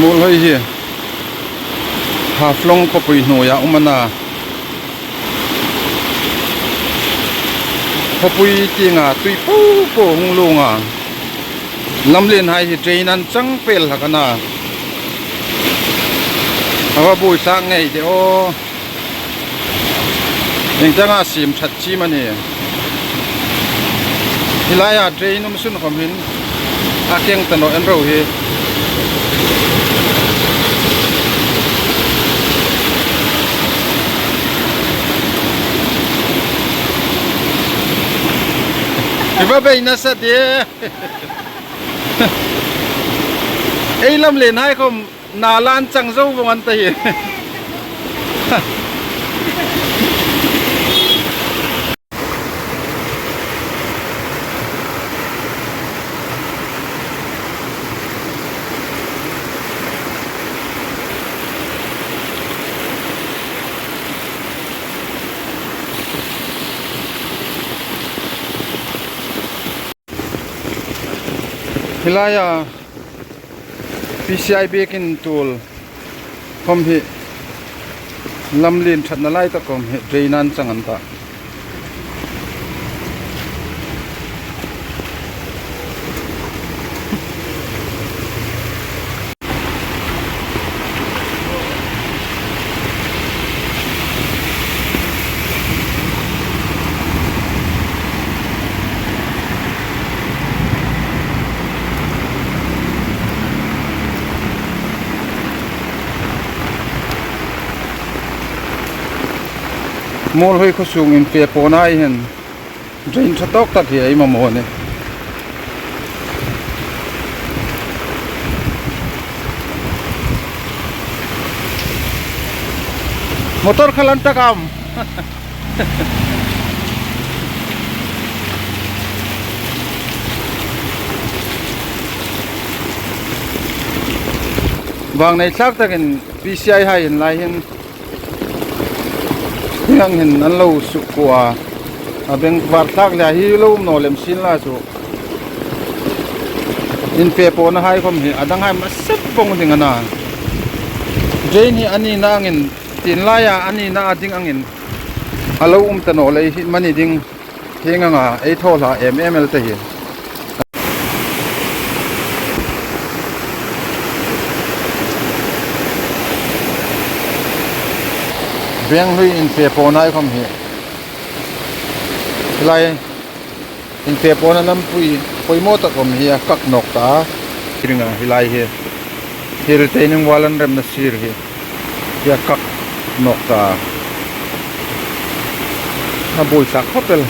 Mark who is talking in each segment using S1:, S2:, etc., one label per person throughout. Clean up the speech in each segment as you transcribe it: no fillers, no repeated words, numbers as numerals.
S1: Muolkhawpui Muolkhawpui Nulla umana Khawpui tinga tui po hunglunga lamlen hai hi train an chang pel hakana awa bui sang ngei de o eng changa sim that chi mani hilaya train sun khomin akeng tano en ro hi Iba bay na sa dia. Ei lam len hai kom na lan chang zo vong an tai. Hilaya PCI baking tool kom hi lamlin that na lai ta kom hi drainan changan ta Muolkhawpui khosung in PaPa-NuNu hen drain thatok tak hi ai mamo ne motor khalan takam bang nei thak takin PCI hai in lai hin yang hin an lo su kwa abeng war thak la hi lo no lem sin la chu in PaPa-NuNu hai khom hi adang hai ma sep bong ding ana drain hi ani na ngin tin la ya ani na ading angin alo tano le hi mani ding henga nga ei thawhla mml te hi Beng hui in PaPa-NuNu kom hi lai in PaPa-NuNu Lampui poimo ta kom hi kak nok ta ringa hilai hi hil teining walan rem na sir hi ya kak nok ta na boi sak hotel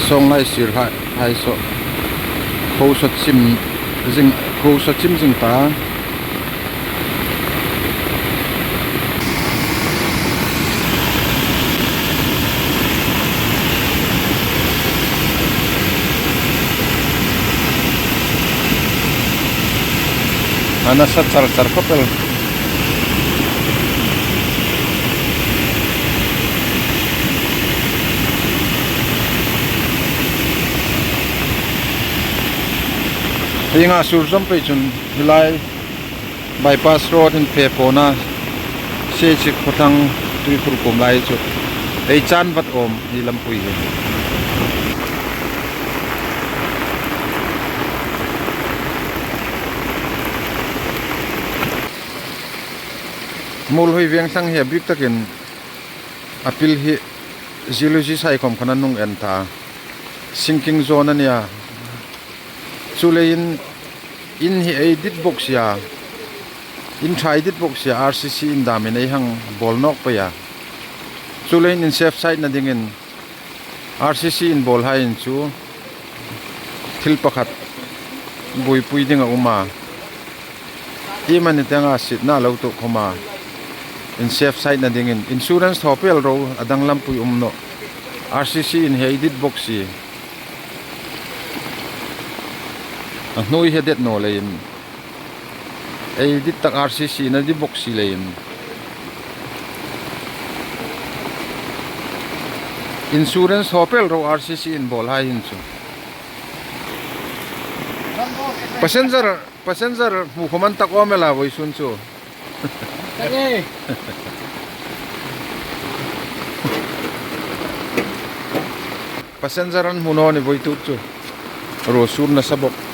S1: song lai sir hai so khâu sot chim jing ta ana sa char kopel Hinga surzom pe chun hilai bypass road in PaPa-NuNu se chik photang tui khur kum lai chu ei chan vat om hi Lampui hi Muolkhawpui viang sang hi bik takin apil hi geology sai kom khana nung en ta sinking zone ania Chulein in hi edit box ya in try edit box ya RCC in damin ei hang bol nok pa ya Chulein in safe side na dingin RCC in bol hai in chu thil pakhat bui pui dinga uma man ite nga sit na lo tu khoma in safe side na dingin insurance thopel ro adang lampui umno RCC in headed boxi ang noi hedet no lein dit tak RCC na di boxi lein insurance thopel ro RCC in bol ha hin chu passenger mukhaman tak omela voi sun chu
S2: Tagi.
S1: passengeran muno ni voi tu chu Ruosur na sabok